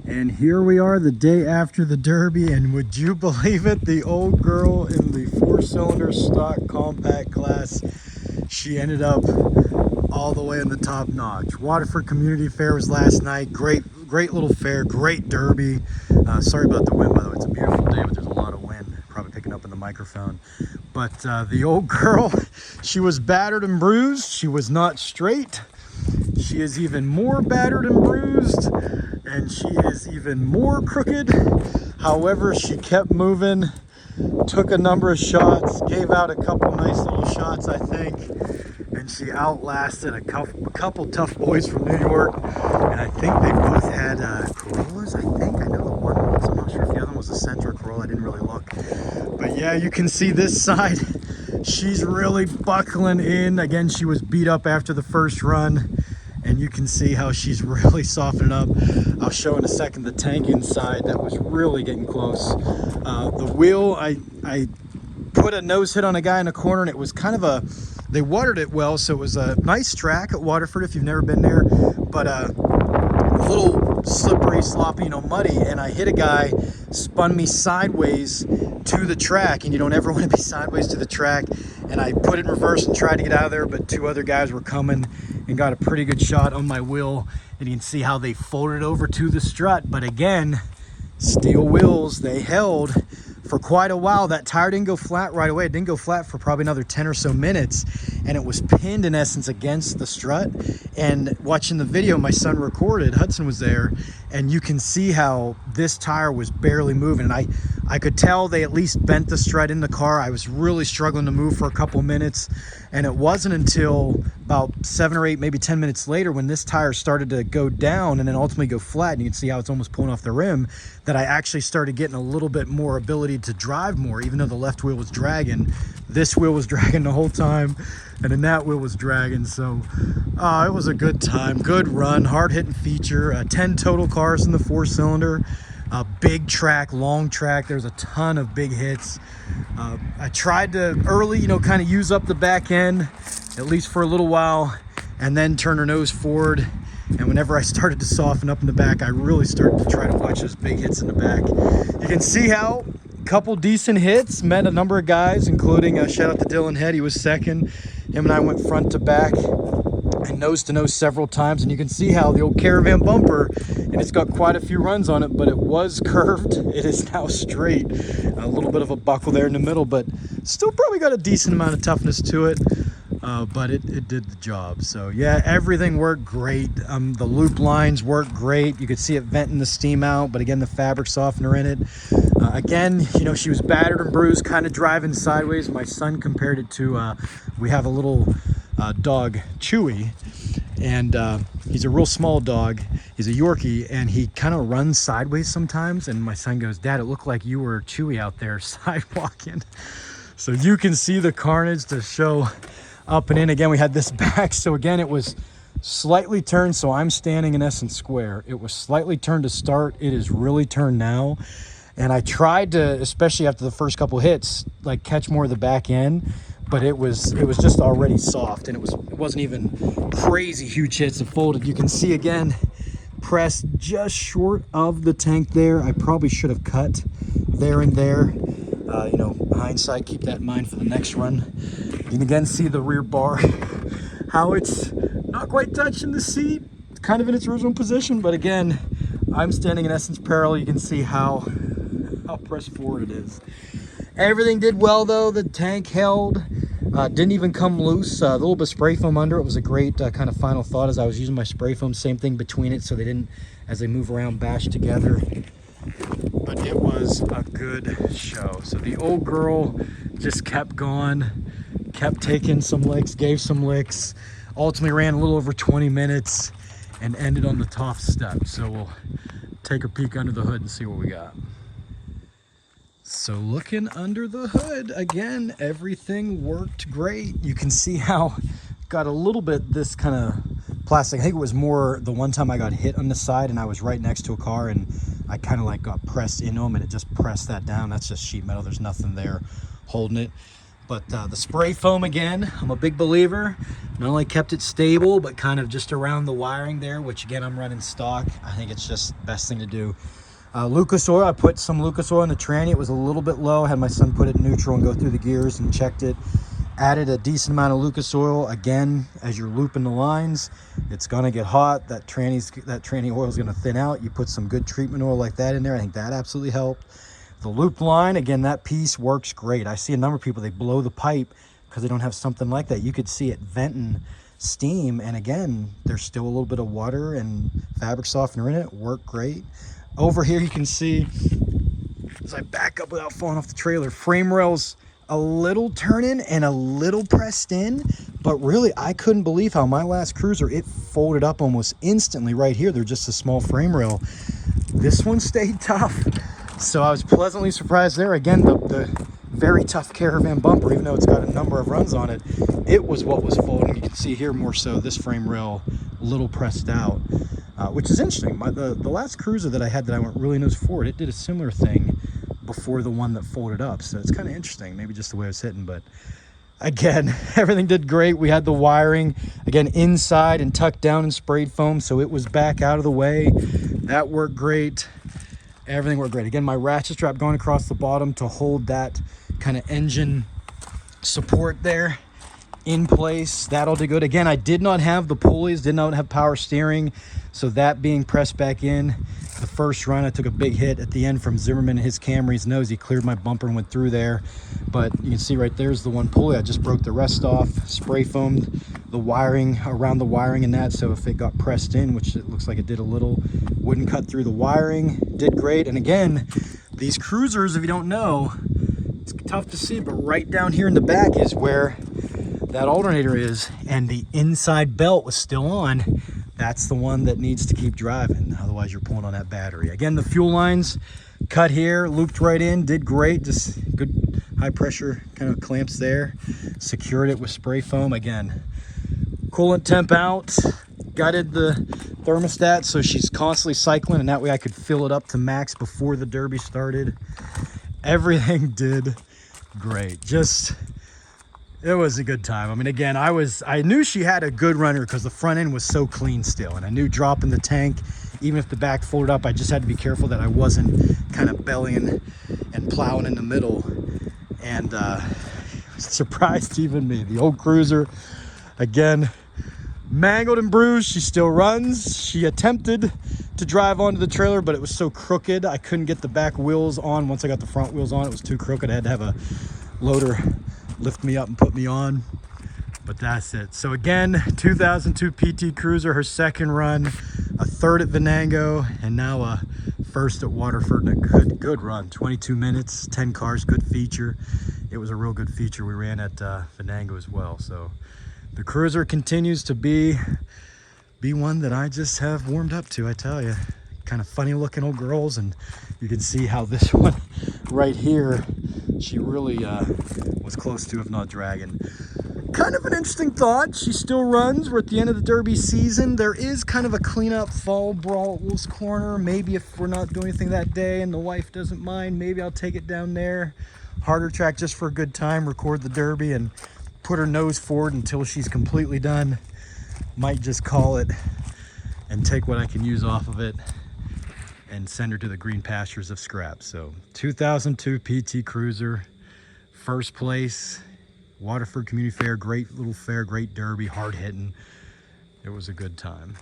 And here we are the day after the Derby, and would you believe it, the old girl in the 4-cylinder stock compact class, she ended up all the way in the top notch. Waterford Community Fair was last night. Great little fair, great Derby. Sorry about the wind, by the way. It's a beautiful day, but there's a lot of wind, probably picking up in the microphone. But the old girl, she was battered and bruised. She was not straight. She is even more battered and bruised, and she is even more crooked. However, she kept moving, took a number of shots, gave out a couple nice little shots, I think, and she outlasted a couple tough boys from New York. And I think they both had Corollas, I think. I know the one was, I'm not sure if the other one was a Sentra or Corolla, I didn't really look. But yeah, you can see this side, she's really buckling in. Again, she was beat up after the first run, and you can see how she's really softening up. I'll show in a second the tank inside that was really getting close. The wheel, I put a nose hit on a guy in a corner, and it was kind of they watered it well, so it was a nice track at Waterford if you've never been there, but a little slippery, sloppy, muddy, and I hit a guy, spun me sideways to the track, and you don't ever want to be sideways to the track, and I put it in reverse and tried to get out of there, but two other guys were coming and got a pretty good shot on my wheel, and you can see how they folded over to the strut. But again, steel wheels, they held for quite a while. That tire didn't go flat right away. It didn't go flat for probably another 10 or so minutes, and it was pinned in essence against the strut. And watching the video my son recorded, Hudson was there, and you can see how this tire was barely moving. And I could tell they at least bent the strut in the car. I was really struggling to move for a couple minutes, and it wasn't until about 7 or 8, maybe 10 minutes later, when this tire started to go down and then ultimately go flat, and you can see how it's almost pulling off the rim, that I actually started getting a little bit more ability to drive more. Even though the left wheel was dragging, this wheel was dragging the whole time, and then that wheel was dragging. So it was a good time, good run, hard-hitting feature. 10 total cars in the 4-cylinder. Big track, long track. There's a ton of big hits. I tried to early, kind of use up the back end, at least for a little while, and then turn her nose forward. And whenever I started to soften up in the back, I really started to try to watch those big hits in the back. You can see how a couple decent hits, met a number of guys, including shout out to Dylan Head. He was second. Him and I went front to back and nose to nose several times, and you can see how the old Caravan bumper, and it's got quite a few runs on it, but it was curved. It is now straight. A little bit of a buckle there in the middle, but still probably got a decent amount of toughness to it. But it did the job. So yeah, everything worked great. The loop lines worked great. You could see it venting the steam out, but again, the fabric softener in it. Again, she was battered and bruised, kind of driving sideways. My son compared it to, we have a little dog, Chewy, and he's a real small dog. He's a Yorkie, and he kind of runs sideways sometimes. And my son goes, "Dad, it looked like you were Chewy out there sidewalking." So you can see the carnage to show up and in. Again, we had this back, so again, it was slightly turned, so I'm standing in essence square. It was slightly turned to start. It is really turned now, and I tried to, especially after the first couple hits, like catch more of the back end, but it was just already soft, and it wasn't even crazy huge hits. It folded. You can see again, pressed just short of the tank there. I probably should have cut there and there. Hindsight, keep that in mind for the next run. You can again see the rear bar, how it's not quite touching the seat, kind of in its original position, but again, I'm standing in essence parallel. You can see how pressed forward it is. Everything did well though. The tank held, didn't even come loose. A little bit of spray foam under it was a great kind of final thought as I was using my spray foam. Same thing between it, so they didn't, as they move around, bash together. But it was a good show. So the old girl just kept going, kept taking some licks, gave some licks, ultimately ran a little over 20 minutes and ended on the top step. So we'll take a peek under the hood and see what we got. So looking under the hood, again, everything worked great. You can see how got a little bit this kind of plastic. I think it was more the one time I got hit on the side and I was right next to a car and I kind of like got pressed into them and it just pressed that down. That's just sheet metal. There's nothing there holding it. But the spray foam, again, I'm a big believer. Not only kept it stable, but kind of just around the wiring there, which again, I'm running stock. I think it's just the best thing to do. Lucas oil, I put some Lucas oil in the tranny. It was a little bit low. I had my son put it in neutral and go through the gears and checked it. Added a decent amount of Lucas oil. Again, as you're looping the lines, it's gonna get hot. That tranny oil is gonna thin out. You put some good treatment oil like that in there. I think that absolutely helped. The loop line, again, that piece works great. I see a number of people, they blow the pipe because they don't have something like that. You could see it venting steam, and again, there's still a little bit of water and fabric softener in it. Worked great. Over here, you can see, as I back up without falling off the trailer, frame rails a little turning and a little pressed in, but really, I couldn't believe how my last cruiser, it folded up almost instantly right here. They're just a small frame rail. This one stayed tough. So I was pleasantly surprised there. Again, the very tough Caravan bumper, even though it's got a number of runs on it, it was what was folding. You can see here more so this frame rail a little pressed out, which is interesting. The last cruiser that I had that I went really nose forward, it did a similar thing before the one that folded up. So it's kind of interesting, maybe just the way I was hitting. But again, everything did great. We had the wiring, again, inside and tucked down in sprayed foam, so it was back out of the way. That worked great. Everything worked great. Again, my ratchet strap going across the bottom to hold that kind of engine support there in place. That all did good. Again, I did not have the pulleys, did not have power steering, so that being pressed back in. The first run, I took a big hit at the end from Zimmerman and his Camry's nose. He cleared my bumper and went through there. But you can see right there's the one pulley. I just broke the rest off, spray foamed the wiring around the wiring and that, so if it got pressed in, which it looks like it did a little, wouldn't cut through the wiring. Did great. And again, these cruisers, if you don't know, it's tough to see, but right down here in the back is where that alternator is, and the inside belt was still on. That's the one that needs to keep driving, otherwise you're pulling on that battery. Again, the fuel lines cut here, looped right in, did great. Just good high pressure kind of clamps there. Secured it with spray foam. Again, coolant temp out, gutted the thermostat so she's constantly cycling, and that way I could fill it up to max before the Derby started. Everything did great. Just, it was a good time. I mean, again, I knew she had a good runner because the front end was so clean still, and I knew dropping the tank, even if the back folded up, I just had to be careful that I wasn't kind of bellying and plowing in the middle. And surprised even me. The old cruiser, again, mangled and bruised. She still runs. She attempted to drive onto the trailer, but it was so crooked I couldn't get the back wheels on. Once I got the front wheels on, it was too crooked. I had to have a loader lift me up and put me on, but that's it. So again, 2002 PT Cruiser, her second run, a third at Venango, and now a first at Waterford, and a good run. 22 minutes, 10 cars, good feature. It was a real good feature. We ran at Venango as well. So the Cruiser continues to be one that I just have warmed up to, I tell you. Kind of funny looking old girls, and you can see how this one right here, she really was close to, if not dragging. Kind of an interesting thought. She still runs. We're at the end of the Derby season. There is kind of a cleanup fall brawls corner. Maybe if we're not doing anything that day and the wife doesn't mind, maybe I'll take it down there. Harder track just for a good time, record the Derby and put her nose forward until she's completely done. Might just call it and take what I can use off of it and send her to the green pastures of scrap. So 2002 PT Cruiser, first place, Waterford Community Fair, great little fair, great Derby, hard hitting. It was a good time.